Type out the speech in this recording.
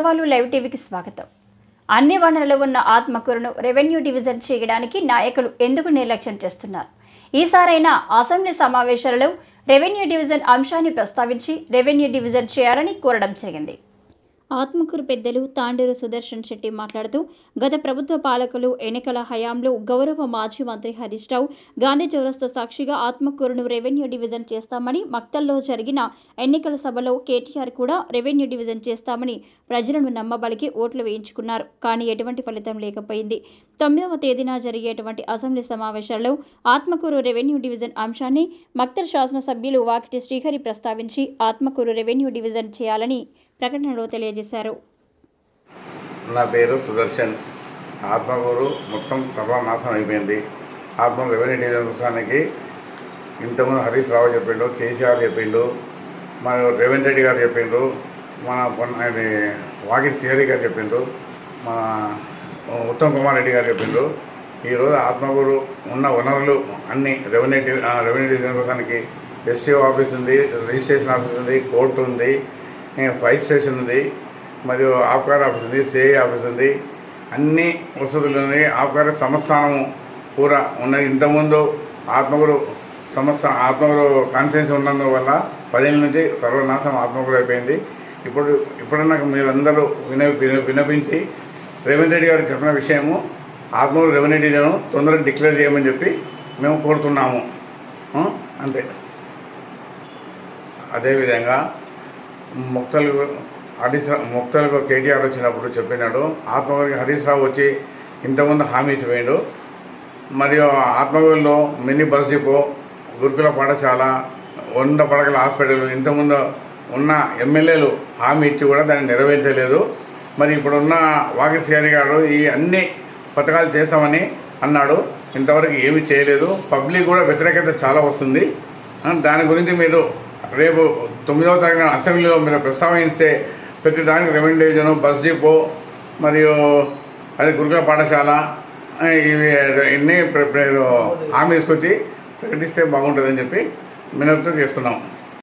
సవాలు లైవ్ టీవీకి స్వాగతం. అన్ని వనరులు ఉన్న ఆత్మకూరును రెవెన్యూ డివిజన్ చేయడానికి నాయకులు ఎందుకు నిర్లక్ష్యం చేస్తున్నారు? ఈసారైనా అసెంబ్లీ సమావేశాలలో రెవెన్యూ డివిజన్ అంశాన్ని ప్రస్తావించి రెవెన్యూ డివిజన్ చేయాలని కోరడం జరిగింది. ఆత్మకూరు పెద్దలు తాండూరు సుదర్శన్ శెట్టి మాట్లాడుతూ, గత ప్రభుత్వ పాలకులు ఎన్నికల హయాంలో గౌరవ మాజీ మంత్రి హరీష్ రావు గాంధీ చౌరస్తా సాక్షిగా ఆత్మకూరును రెవెన్యూ డివిజన్ చేస్తామని, మక్తల్లో జరిగిన ఎన్నికల సభలో కేటీఆర్ కూడా రెవెన్యూ డివిజన్ చేస్తామని ప్రజలను నమ్మబలికి ఓట్లు వేయించుకున్నారు. కానీ ఎటువంటి ఫలితం లేకపోయింది. 9వ తేదీన జరిగేటువంటి అసెంబ్లీ సమావేశాల్లో ఆత్మకూరు రెవెన్యూ డివిజన్ అంశాన్ని మక్తల్ శాసనసభ్యులు వాకిటి శ్రీహరి ప్రస్తావించి ఆత్మకూరు రెవెన్యూ డివిజన్ చేయాలని ప్రకటనలో తెలియజేశారు. నా పేరు సుదర్శన్. ఆత్మకూరు మొత్తం సర్వనాశనం అయిపోయింది. ఆత్మకూరు రెవెన్యూ డివిజన్ కోసానికి ఇంతకుముందు హరీష్ రావు చెప్పిండు, కేసీఆర్ చెప్పిండు, మన రేవంత్ రెడ్డి గారు చెప్పిండు, మన వాకిటి శ్రీహరి గారు చెప్పిండు, మన ఉత్తమ్ కుమార్ రెడ్డి గారు చెప్పిండు. ఈరోజు ఆత్మకూరు ఉన్న వనరులు అన్ని రెవెన్యూ డివిజన్ కోసానికి ఎస్టీఓ ఆఫీస్ ఉంది, రిజిస్ట్రేషన్ ఆఫీస్ ఉంది, కోర్టు ఉంది, ఫైర్ స్టేషన్ ఉంది, మరియు ఆబ్కార్ ఆఫీస్ ఉంది, సిఐ ఆఫీస్ ఉంది, అన్ని వసతులు ఉన్నాయి. ఆబ్కార్ సంస్థానము కూడా ఉన్నది. ఇంతకుముందు ఆత్మకూరు ఆత్మకూరు కాన్స్టిట్యున్సీ ఉన్నందువల్ల 10 ఏళ్ళ నుంచి సర్వనాశనం ఆత్మకూరు అయిపోయింది. ఇప్పుడన్నా మీరందరూ వినపించి రేవంత్ రెడ్డి గారు చెప్పిన విషయము ఆత్మకూరు రెవెన్యూ డివిజన్ తొందరగా డిక్లేర్ చేయమని చెప్పి మేము కోరుతున్నాము. అంతే. అదేవిధంగా ముక్తలకు కేటీఆర్ వచ్చినప్పుడు చెప్పినాడు, ఆత్మకూరుకి హరీష్ రావు వచ్చి ఇంతకుముందు హామీ ఇచ్చిపోయాడు. మరియు ఆత్మకూరులో మినీ బస్ డిపో, గురుకుల పాఠశాల, 100 పడకల హాస్పిటల్ ఇంతకుముందు ఉన్న ఎమ్మెల్యేలు హామీ ఇచ్చి కూడా దాన్ని నెరవేర్చలేదు. మరి ఇప్పుడున్న వాకిటి శ్రీహరి గారు ఈ అన్ని పథకాలు చేస్తామని అన్నాడు, ఇంతవరకు ఏమీ చేయలేదు. పబ్లిక్ కూడా వ్యతిరేకత చాలా వస్తుంది. దాని గురించి మీరు రేపు 9వ తారీఖున అసెంబ్లీలో మీరు ప్రస్తావిస్తే ప్రతి దానికి రెవెన్యూ డివిజను, బస్ డిపో, మరియు అది గురుకుల పాఠశాల ఇవి ఇన్ని హామీ తీసుకొచ్చి ప్రకటిస్తే బాగుంటుందని చెప్పి వినతితో చేస్తున్నాం.